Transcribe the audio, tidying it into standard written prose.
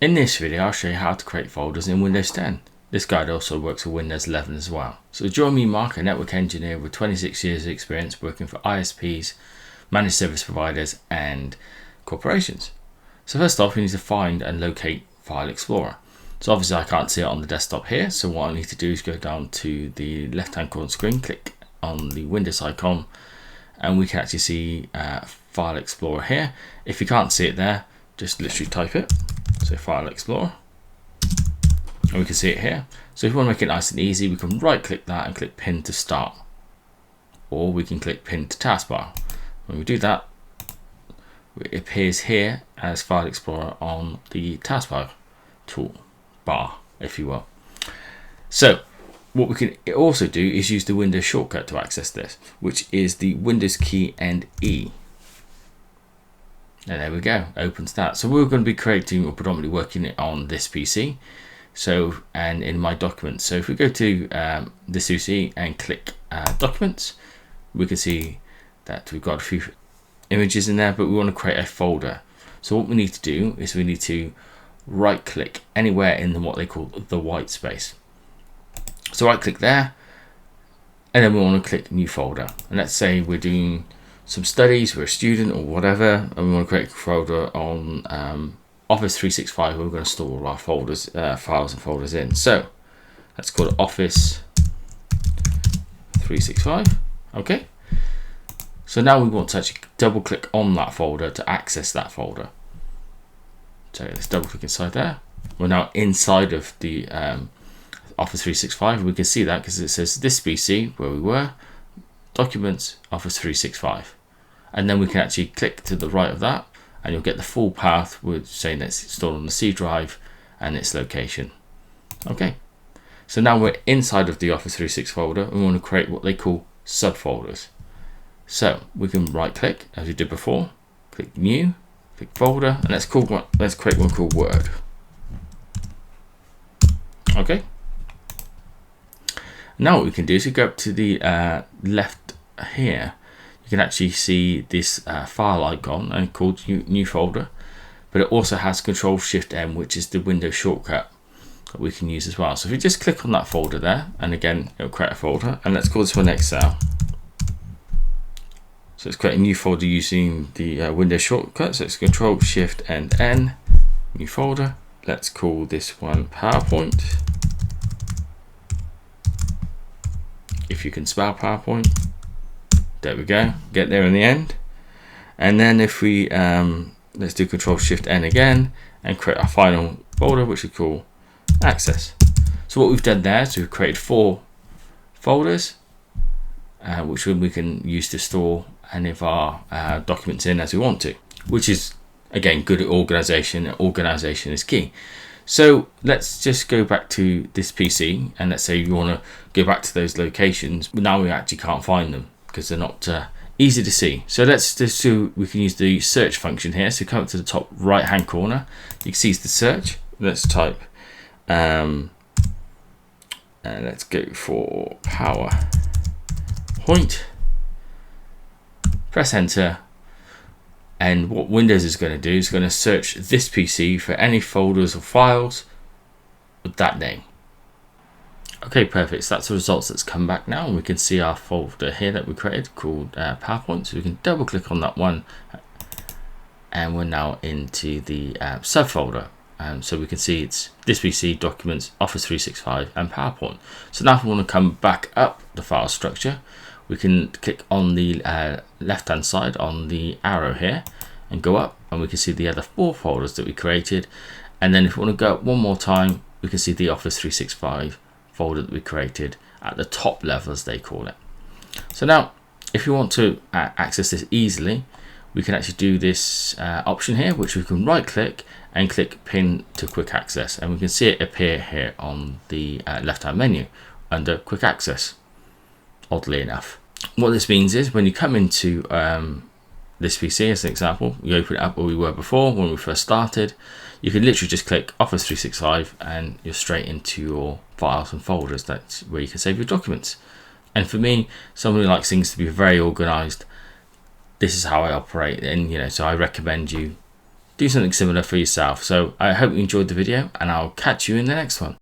In this video, I'll show you how to create folders in Windows 10. This guide also works for Windows 11 as well. So join me, Mark, a network engineer with 26 years of experience working for ISPs, managed service providers, and corporations. So first off, we need to find and locate File Explorer. So obviously I can't see it on the desktop here, so what I need to do is go down to the left-hand corner screen, click on the Windows icon, and we can actually see File Explorer here. If you can't see it there, just literally type it. So File Explorer, and we can see it here. So if we want to make it nice and easy, we can right click that and click Pin to Start, or we can click Pin to Taskbar. When we do that, it appears here as File Explorer on the taskbar tool bar, if you will. So what we can also do is use the Windows shortcut to access this, which is the Windows key and E. And there we go, opens that. So we're going to be creating or predominantly working it on this PC. So, and in my documents. So if we go to this PC and click documents, we can see that we've got a few images in there, but we want to create a folder. So what we need to do is we need to right click anywhere in what they call the white space. So right click there, and then we want to click new folder. And let's say we're doing some studies, we're a student or whatever, and we want to create a folder on Office 365 where we're going to store all our folders, files and folders in. So let's call it Office 365. Okay. So now we want to actually double click on that folder to access that folder. So let's double click inside there. We're now inside of the Office 365. We can see that because it says this PC where we were, Documents, Office 365. And then we can actually click to the right of that, and you'll get the full path with saying that it's stored on the C drive and its location. Okay, so now we're inside of the Office 365 folder, and we want to create what they call subfolders. So we can right click as we did before, click new, click folder, and let's create one called Word. Okay. Now what we can do is we go up to the left here. You can actually see this file icon and called new folder, but it also has Control-Shift-M, which is the Windows shortcut that we can use as well. So if you just click on that folder there, and again it'll create a folder, and let's call this one Excel. So let's create a new folder using the Windows shortcut. So it's Control-Shift and N, new folder. Let's call this one PowerPoint, if you can spell PowerPoint. There we go, get there in the end. And then if we let's do Control-Shift-N again and create our final folder, which we call Access. So what we've done there is we've created 4 folders, which we can use to store any of our documents in as we want to, which is again good at organization. Organization is key. So let's just go back to this PC, and let's say you want to go back to those locations, but now we actually can't find them because they're not easy to see. So let's just do, we can use the search function here. So come up to the top right hand corner, you can see the search. Let's type and let's go for PowerPoint, press enter, and what Windows is going to do is going to search this PC for any folders or files with that name. Okay, perfect. So that's the results that's come back now, and we can see our folder here that we created called PowerPoint. So we can double click on that one, and we're now into the subfolder. So we can see it's this PC, Documents, Office 365, and PowerPoint. So now if we want to come back up the file structure, we can click on the left hand side on the arrow here and go up, and we can see the other 4 folders that we created. And then if we want to go up one more time, we can see the Office 365 folder that we created at the top level, as they call it. So now if you want to access this easily, we can actually do this option here, which we can right click and click Pin to Quick Access, and we can see it appear here on the left hand menu under Quick Access, oddly enough. What this means is when you come into this PC as an example, you open it up where we were before when we first started, you can literally just click Office 365 and you're straight into your files and folders. That's where you can save your documents. And for me, someone who likes things to be very organized, this is how I operate. And so I recommend you do something similar for yourself. So I hope you enjoyed the video, and I'll catch you in the next one.